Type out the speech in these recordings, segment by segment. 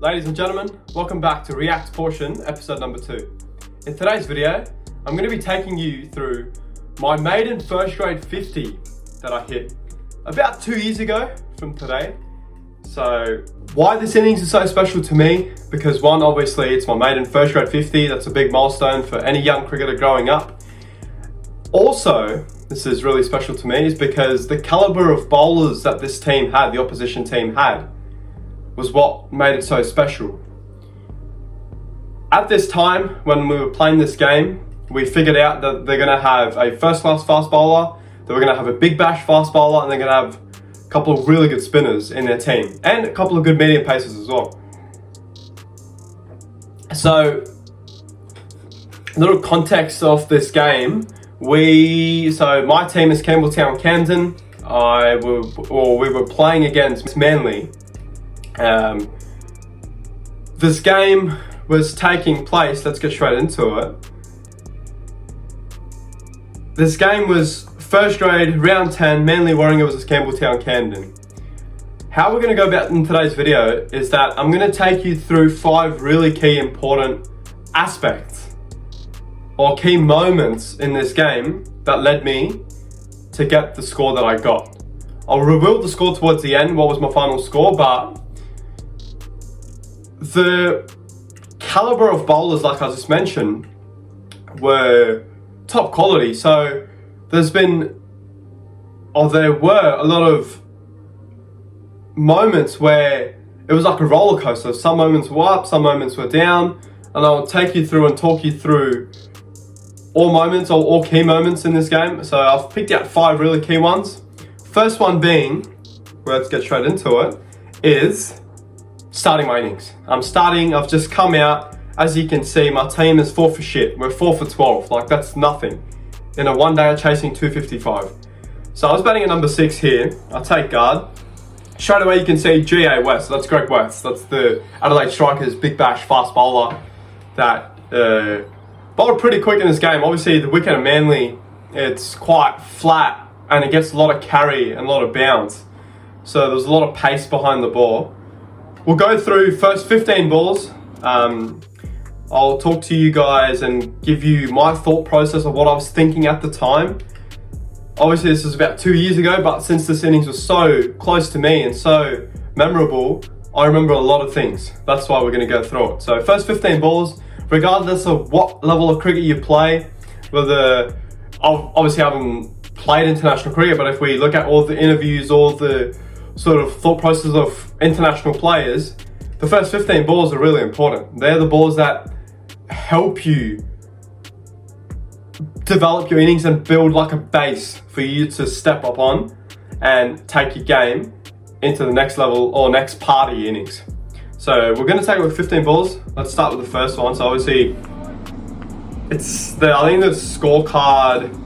Ladies and gentlemen, welcome back to React Portion, episode number 2. In today's video, I'm going to be taking you through my maiden first grade 50 that I hit about 2 years ago from today. So why this innings is so special to me, because one, obviously it's my maiden first grade 50, that's a big milestone for any young cricketer growing up. Also, this is really special to me is because the caliber of bowlers that this team had, the opposition team had, was what made it so special. At this time, when we were playing this game, we figured out that they're going to have a first-class fast bowler, that we're going to have a big bash fast bowler, and they're going to have a couple of really good spinners in their team, and a couple of good medium pacers as well. So, a little context of this game. So my team is Campbelltown Camden. We were playing against Manly. This game was taking place, let's get straight into it. This game was first grade, round 10, Manly Warringah versus Campbelltown Camden. How we're going to go about in today's video is that I'm going to take you through 5 really key important aspects or key moments in this game that led me to get the score that I got. I'll reveal the score towards the end, what was my final score, but the caliber of bowlers, like I just mentioned, were top quality. So there were a lot of moments where it was like a roller coaster. Some moments were up, some moments were down, and I'll take you through and talk you through all moments, all key moments in this game. So I've picked out 5 really key ones. First one being, let's get straight into it, is starting my innings. I've just come out. As you can see, my team is 4 for shit. We're 4 for 12. Like, that's nothing in a one day chasing 255. So I was batting at number 6 here. I take guard. Straight away you can see G.A. West. That's Greg West. That's the Adelaide Strikers big bash fast bowler that bowled pretty quick in this game. Obviously the wicket at Manly, it's quite flat and it gets a lot of carry and a lot of bounce. So there's a lot of pace behind the ball. We'll go through first 15 balls. I'll talk to you guys and give you my thought process of what I was thinking at the time. Obviously this was about 2 years ago, but since this innings was so close to me and so memorable, I remember a lot of things. That's why we're going to go through it. So first 15 balls, regardless of what level of cricket you play, whether, obviously I haven't played international cricket, but if we look at all the interviews, all the sort of thought process of international players, the first 15 balls are really important. They're the balls that help you develop your innings and build like a base for you to step up on and take your game into the next level or next part of your innings. So we're going to take a look at 15 balls. Let's start with the first one. So obviously I think the scorecard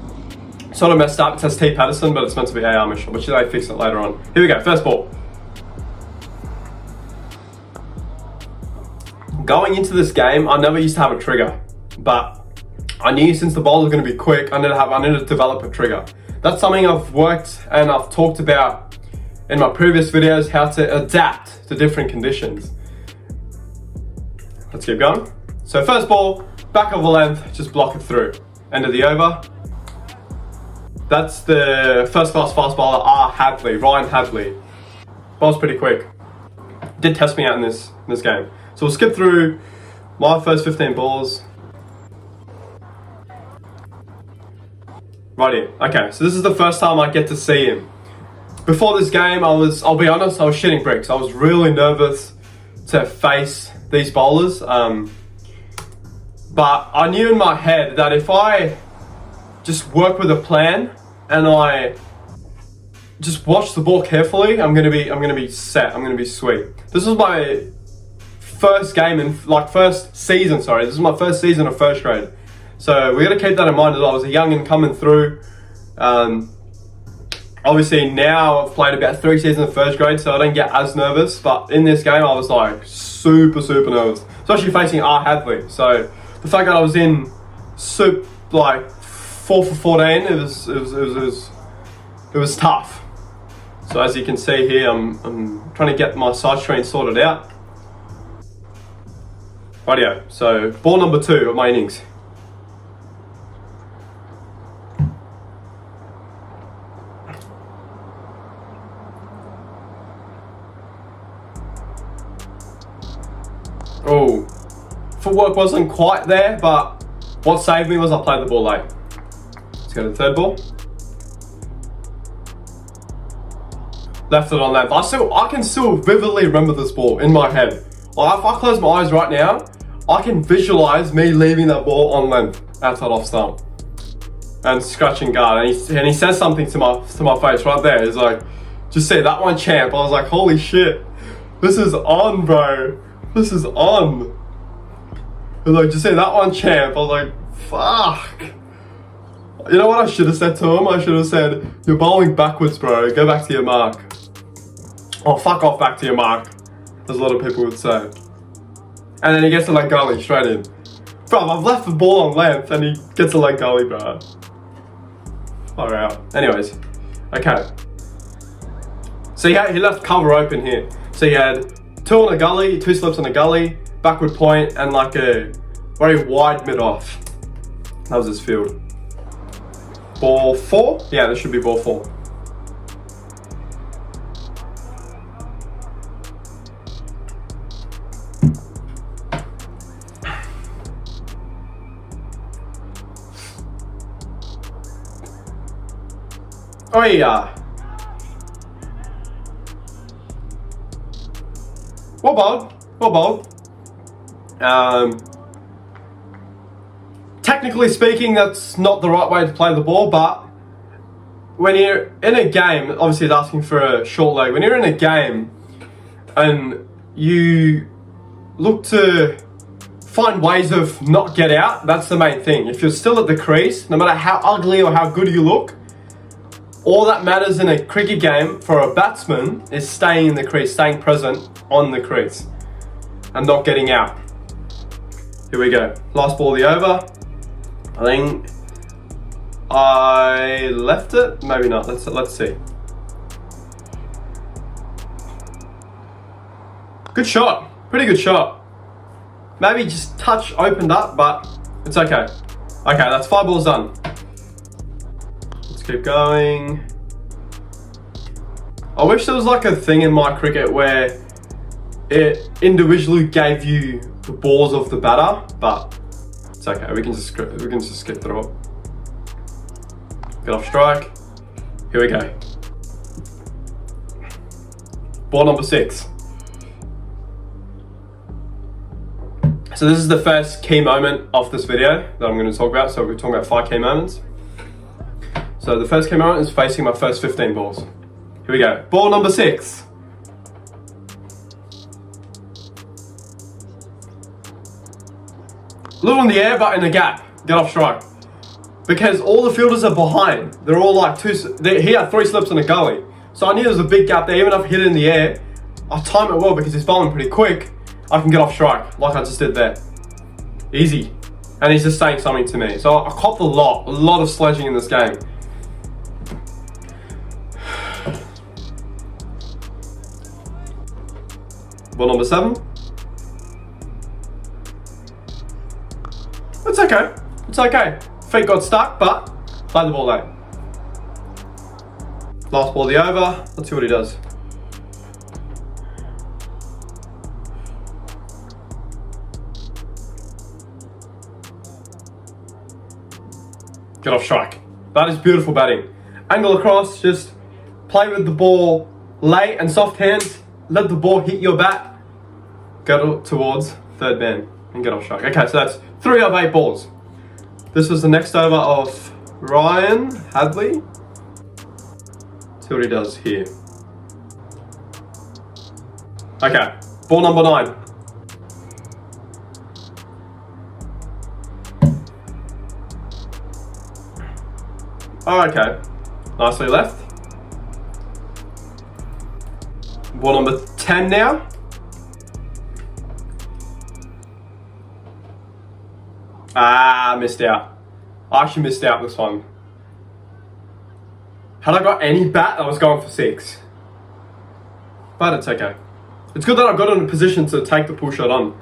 sort of messed up. It says T. Patterson, but it's meant to be A.R. Mitchell, but they fix it later on. Here we go, first ball. Going into this game, I never used to have a trigger, but I knew since the ball was going to be quick, I needed to develop a trigger. That's something I've worked and I've talked about in my previous videos, how to adapt to different conditions. Let's keep going. So first ball, back of the length, just block it through. End of the over. That's the first class fast bowler, Ryan Hadley. Ball's pretty quick. Did test me out in this game. So we'll skip through my first 15 balls. Right here. Okay, so this is the first time I get to see him. Before this game, I'll be honest, I was shitting bricks. I was really nervous to face these bowlers. But I knew in my head that if I just work with a plan and I just watch the ball carefully, I'm gonna be set. I'm gonna be sweet. This was my first game first season. This is my first season of first grade. So we got to keep that in mind as well. I was a youngin coming through. Obviously now I've played about 3 seasons of first grade, so I don't get as nervous. But in this game, I was like super nervous, especially facing Hadley. So the fact that I was in 4 for 14, it was tough. So as you can see here, I'm trying to get my side screen sorted out. Rightio, so ball number 2 of my innings. Oh, footwork wasn't quite there, but what saved me was I played the ball late. Let's go to the third ball. Left it on length. I can still vividly remember this ball in my head. Like, if I close my eyes right now, I can visualize me leaving that ball on length outside off stump and scratching guard. And he says something to my face right there. He's like, "Just say that one, champ." I was like, "Holy shit, this is on, bro. This is on." He's like, "Just say that one, champ." I was like, "Fuck." You know what I should have said to him? I should have said, "You're bowling backwards, bro. Go back to your mark." Oh, fuck off, back to your mark, as a lot of people would say. And then he gets a leg gully straight in. Bro, I've left the ball on length and he gets a leg gully, bro. Far out. Anyways, okay. So he left cover open here. So he had 2 on a gully, 2 slips on a gully, backward point, and like a very wide mid-off. That was his field. Ball 4? Yeah, this should be ball 4. Oh yeah. Well bowled. Technically speaking, that's not the right way to play the ball, but when you're in a game, obviously it's asking for a short leg. When you're in a game and you look to find ways of not get out, that's the main thing. If you're still at the crease, no matter how ugly or how good you look, all that matters in a cricket game for a batsman is staying in the crease, staying present on the crease, and not getting out. Here we go. Last ball of the over. I think I left it. Maybe not. Let's see. Good shot. Pretty good shot. Maybe just touch opened up, but it's okay. Okay, that's 5 balls done. Keep going. I wish there was like a thing in my cricket where it individually gave you the balls of the batter, but it's okay. We can just skip through it. Get off strike. Here we go. Ball number 6. So this is the first key moment of this video that I'm going to talk about. So we're talking about 5 key moments. So the first key moment is facing my first 15 balls. Here we go. Ball number 6. A little in the air, but in the gap. Get off strike. Because all the fielders are behind. They're all like he had 3 slips in a gully. So I knew there was a big gap there. Even if I hit it in the air, I time it well because he's bowling pretty quick. I can get off strike, like I just did there. Easy. And he's just saying something to me. So I copped a lot of sledging in this game. Ball number 7. It's okay. It's okay. Feet got stuck, but play the ball late. Last ball of the over. Let's see what he does. Get off strike. That is beautiful batting. Angle across, just play with the ball late and soft hands. Let the ball hit your bat. Go towards third man and get off strike. Okay, so that's 3 of 8 balls. This was the next over of Ryan Hadley. See what he does here. Okay, ball number 9. Oh, okay, nicely left. Ball number 10 now. Missed out. I actually missed out this one. Had I got any bat, I was going for 6. But it's okay. It's good that I got in a position to take the pull shot on.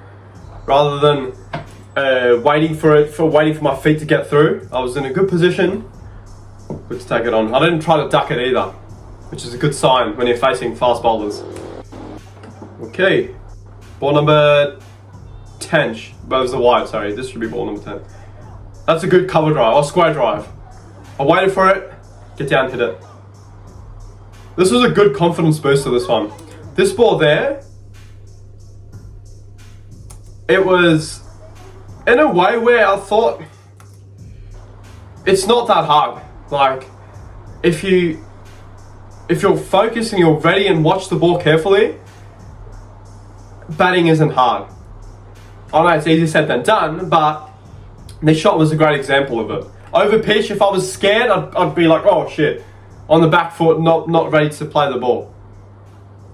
rather than waiting for my feet to get through. I was in a good position. Good to take it on. I didn't try to duck it either, which is a good sign when you're facing fast bowlers. Okay, ball number 10. That was the wide, sorry. This should be ball number 10. That's a good cover drive, or square drive. I waited for it, get down, hit it. This was a good confidence booster, this one. This ball there, it was in a way where I thought it's not that hard. Like, if you're focused and you're ready and watch the ball carefully, batting isn't hard. I know it's easier said than done, but this shot was a great example of it. Over pitch, if I was scared, I'd be like, oh shit, on the back foot, not ready to play the ball.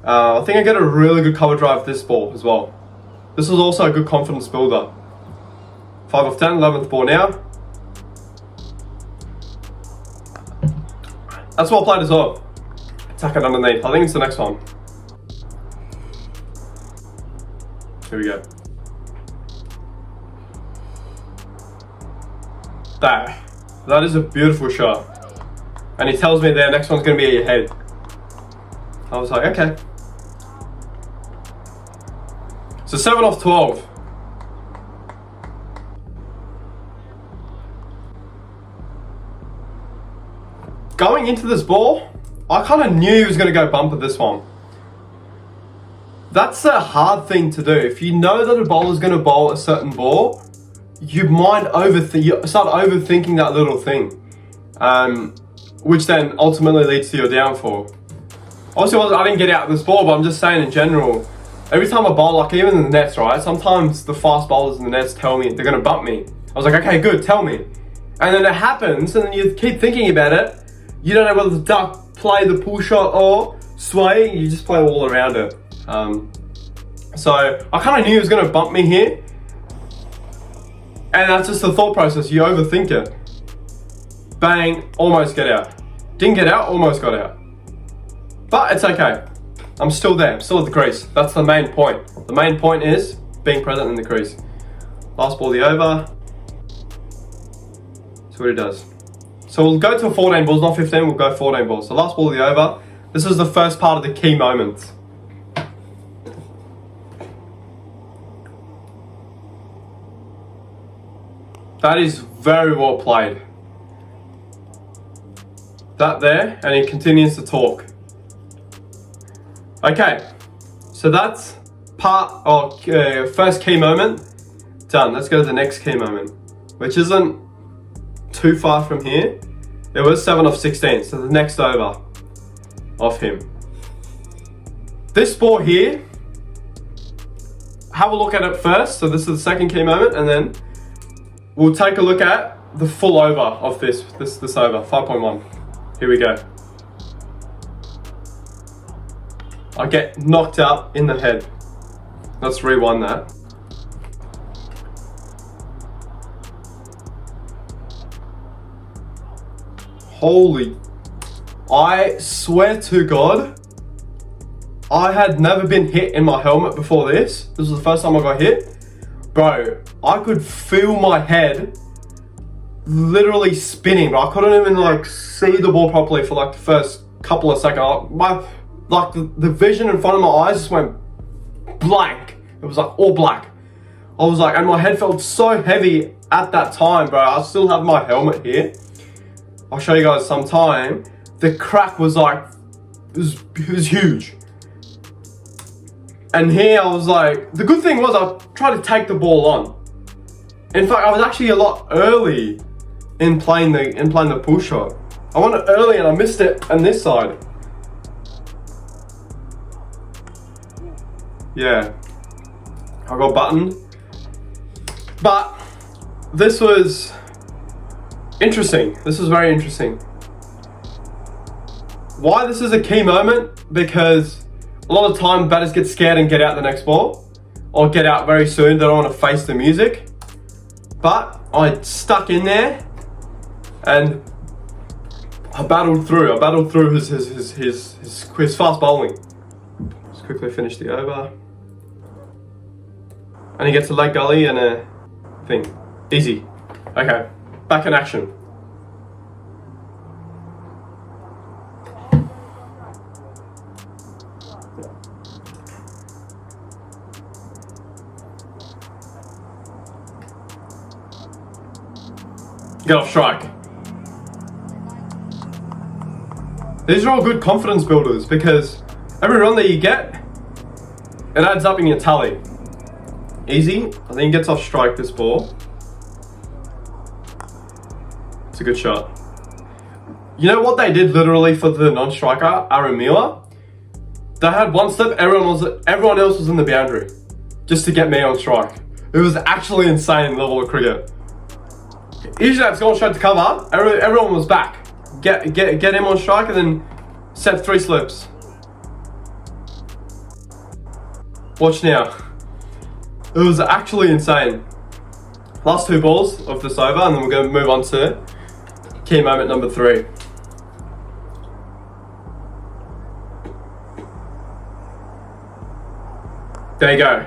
I think I get a really good cover drive this ball as well. This was also a good confidence builder. 5 off 10, 11th ball now. That's well played as well. Attack it underneath. I think it's the next one. Here we go. That is a beautiful shot. And he tells me the next one's going to be at your head. I was like, okay. So 7 off 12. Going into this ball, I kind of knew he was going to go bumper this one. That's a hard thing to do. If you know that a bowler's going to bowl a certain ball, you start overthinking that little thing, which then ultimately leads to your downfall. Obviously, I didn't get out this ball, but I'm just saying in general, every time I bowl, like even in the nets, right? Sometimes the fast bowlers in the nets tell me they're going to bump me. I was like, okay, good, tell me. And then it happens, and then you keep thinking about it. You don't know whether to duck, play the pull shot, or sway. You just play all around it. So I kind of knew he was going to bump me here. And that's just the thought process. You overthink it. Bang, almost get out. Didn't get out, almost got out. But it's okay. I'm still there. I'm still at the crease. That's the main point. The main point is being present in the crease. Last ball, the over. See what he does. So we'll go to 14 balls, not 15. We'll go 14 balls. So last ball, the over. This is the first part of the key moments. That is very well played. That there, and he continues to talk. Okay, so that's part of first key moment done. Let's go to the next key moment, which isn't too far from here. It was 7 off 16, so the next over of him. This ball here, have a look at it first. So this is the second key moment, and then we'll take a look at the full over of this over, 5.1. Here we go. I get knocked out in the head. Let's rewind that. Holy, I swear to God, I had never been hit in my helmet before this. This was the first time I got hit. Bro, I could feel my head literally spinning, bro. I couldn't even like see the ball properly for like the first couple of seconds. The vision in front of my eyes just went blank. It was like all black. I was like, and my head felt so heavy at that time, bro. I still have my helmet here. I'll show you guys sometime. The crack was like, it was huge. And here I was like, the good thing was I tried to take the ball on. In fact, I was actually a lot early in playing the pull shot. I went early and I missed it on this side. Yeah, I got buttoned. But this was interesting. This was very interesting. Why this is a key moment? Because a lot of the time batters get scared and get out the next ball, or get out very soon. They don't want to face the music. But I stuck in there and I battled through. I battled through his fast bowling. Let's quickly finish the over. And he gets a leg gully and a thing. Easy. Okay, back in action. Get off strike. These are all good confidence builders because every run that you get, it adds up in your tally. Easy. I think he gets off strike this ball. It's a good shot. You know what they did literally for the non-striker, Aramila? They had one step, everyone else was in the boundary. Just to get me on strike. It was actually insane level of cricket. Usually that's going straight to cover, everyone was back. Get him on strike and then set 3 slips. Watch now. It was actually insane. Last 2 balls of this over and then we're going to move on to key moment number 3. There you go.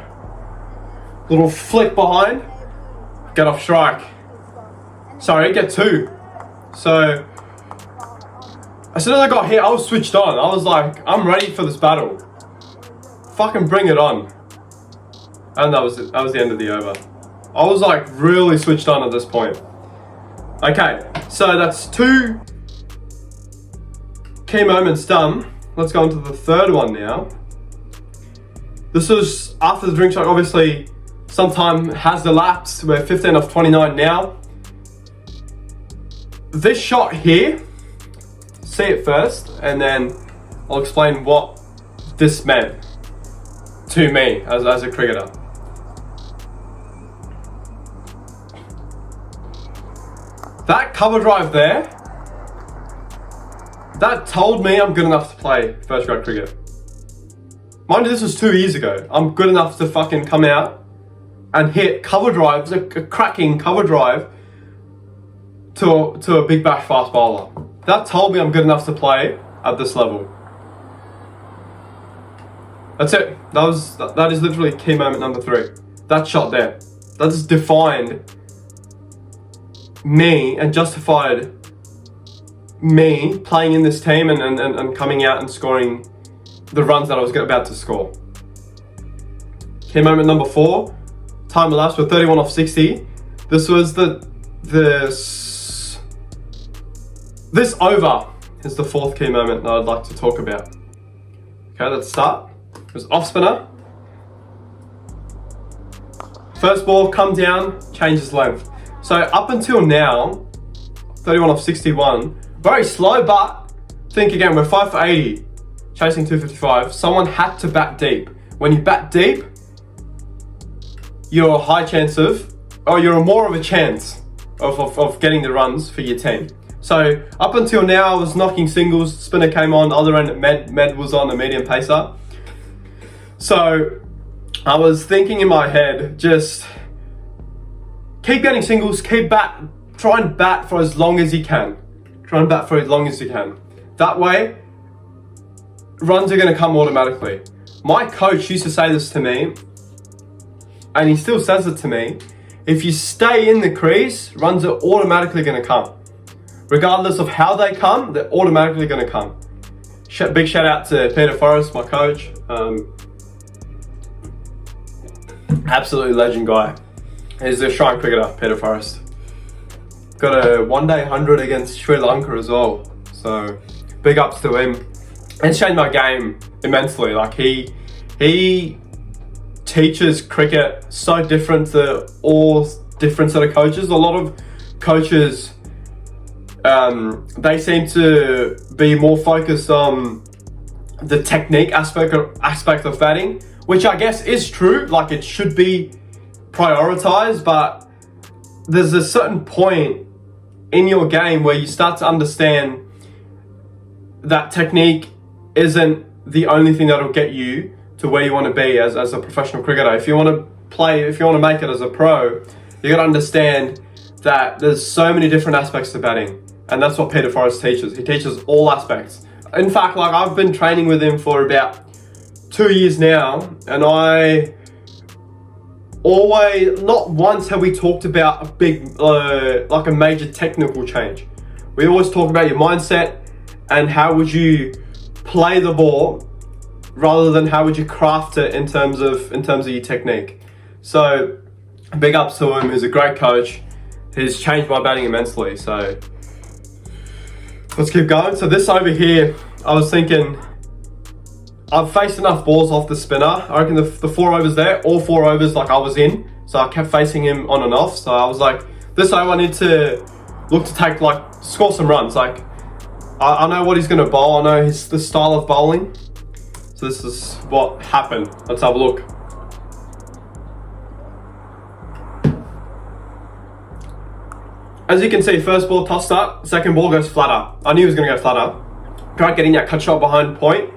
Little flick behind. Get off strike. Sorry, get 2. So, as soon as I got hit, I was switched on. I was like, I'm ready for this battle. Fucking bring it on. And that was it. That was the end of the over. I was like really switched on at this point. Okay, so that's 2 key moments done. Let's go on to the third one now. This was after the drink shot. Obviously, some time has elapsed. We're 15 off 29 now. This shot here, see it first, and then I'll explain what this meant to me as a cricketer. That cover drive there, that told me I'm good enough to play first grade cricket. Mind you, this was 2 years ago. I'm good enough to fucking come out and hit cover drives, a cracking cover drive to a big bash fast bowler. That told me I'm good enough to play at this level. That's it. That is literally key moment number 3. That shot there. That just defined me and justified me playing in this team and coming out and scoring the runs that I was about to score. Key moment number 4. Time elapsed with 31 off 60. This was this over is the 4th key moment that I'd like to talk about. Okay, let's start. It was off spinner. First ball, come down, changes length. So up until now, 31 off 61, very slow, but think again, we're 5 for 80, chasing 255. Someone had to bat deep. When you bat deep, you're a high chance of, or you're more of a chance of getting the runs for your team. So up until now, I was knocking singles, spinner came on, other end Med was on a medium pacer. So I was thinking in my head, just keep getting singles, try and bat for as long as you can. That way, runs are gonna come automatically. My coach used to say this to me, and he still says it to me, if you stay in the crease, runs are automatically gonna come. Regardless of how they come, they're automatically gonna come. Big shout out to Peter Forrest, my coach. Absolutely legend guy. He's a Australian cricketer, Peter Forrest. Got a 1-day 100 against Sri Lanka as well. So big ups to him. It's changed my game immensely. Like he teaches cricket so different to all different set of coaches. A lot of coaches, they seem to be more focused on the technique aspect of batting, which I guess is true. Like it should be prioritized, but there's a certain point in your game where you start to understand that technique isn't the only thing that'll get you to where you want to be as a professional cricketer. If you want to make it as a pro, you got to understand that there's so many different aspects to batting, and that's what Peter Forrest teaches. He teaches all aspects. In fact, like I've been training with him for about 2 years now, and always, not once have we talked about a big, like a major technical change. We always talk about your mindset and how would you play the ball rather than how would you craft it in terms of your technique. So big ups to him. He's a great coach. He's changed my batting immensely. So let's keep going. So this over here, I was thinking, I've faced enough balls off the spinner. I reckon the 4 overs there, all 4 overs, like I was in. So I kept facing him on and off. So I was like, this over I need to look to take, like, score some runs. Like, I know what he's going to bowl. I know the style of bowling. So this is what happened. Let's have a look. As you can see, first ball tossed up, second ball goes flatter. I knew he was going to go flatter. Tried getting that cut shot behind point.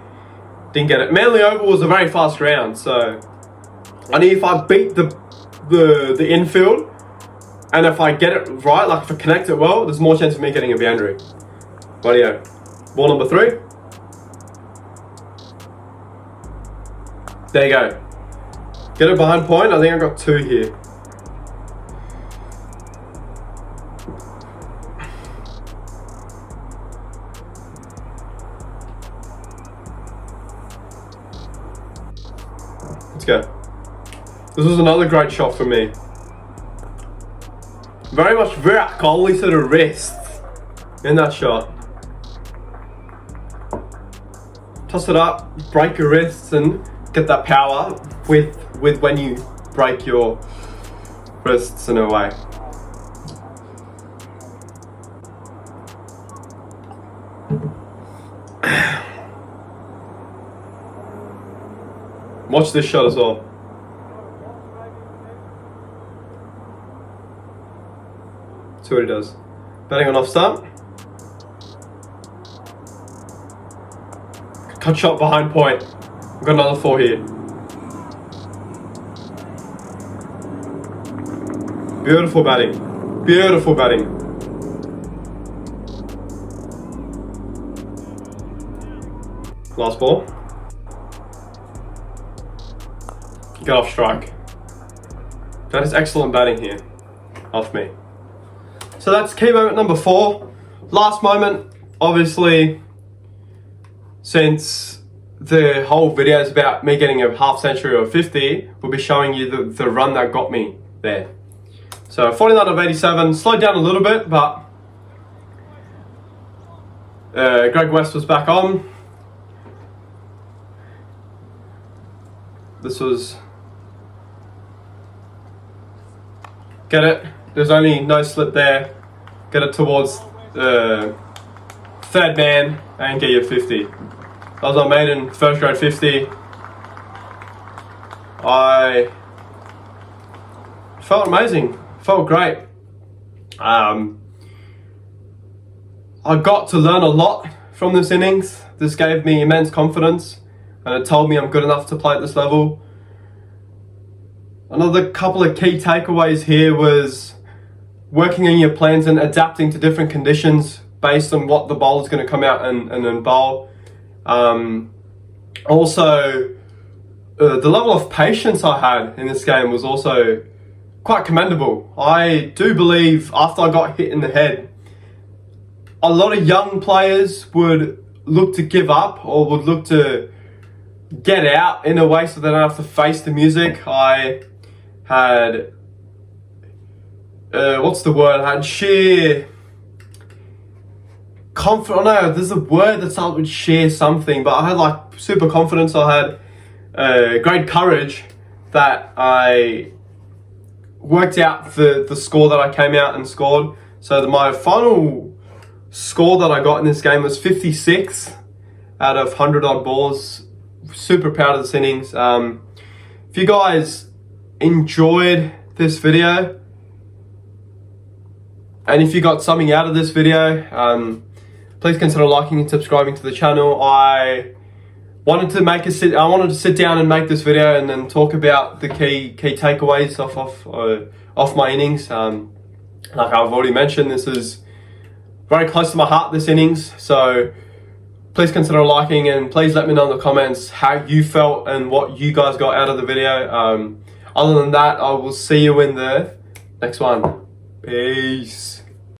Didn't get it. Manly Oval was a very fast ground, so I knew if I beat the infield and if I get it right, like if I connect it well, there's more chance of me getting a boundary. Radio. Ball number 3. There you go. Get it behind point. I think I got 2 here. Let's go. This was another great shot for me. Very much Virat Kohli to the wrist in that shot. Toss it up, break your wrists and get that power with when you break your wrists in a way. Watch this shot as well. See what he does. Batting on off stump. Cut shot behind point. We've got another 4 here. Beautiful batting. Beautiful batting. Last ball. Get off strike. That is excellent batting here. Off me. So that's key moment number 4. Last moment, obviously, since the whole video is about me getting a half century or 50, we'll be showing you the run that got me there. So 49 of 87, slowed down a little bit, but Greg West was back on. This was, get it, there's only no slip there, get it towards third man and get your 50. That was on Maiden, first grade 50. I felt amazing, felt great. I got to learn a lot from this innings. This gave me immense confidence and it told me I'm good enough to play at this level. Another couple of key takeaways here was working on your plans and adapting to different conditions based on what the bowler's going to come out and then bowl. Also, the level of patience I had in this game was also quite commendable. I do believe after I got hit in the head, a lot of young players would look to give up or would look to get out in a way so they don't have to face the music. I had, what's the word? I had sheer confidence. Oh no, there's a word that starts with sheer something, but I had like super confidence. I had great courage that I worked out the score that I came out and scored. So my final score that I got in this game was 56 out of 100 odd balls. Super proud of this innings. If you guys enjoyed this video and if you got something out of this video, please consider liking and subscribing to the channel. I wanted to sit down and make this video and then talk about the key takeaways off my innings. Like I've already mentioned, this is very close to my heart, this innings, so please consider liking and please let me know in the comments how you felt and what you guys got out of the video. Other than that, I will see you in the next one. Peace.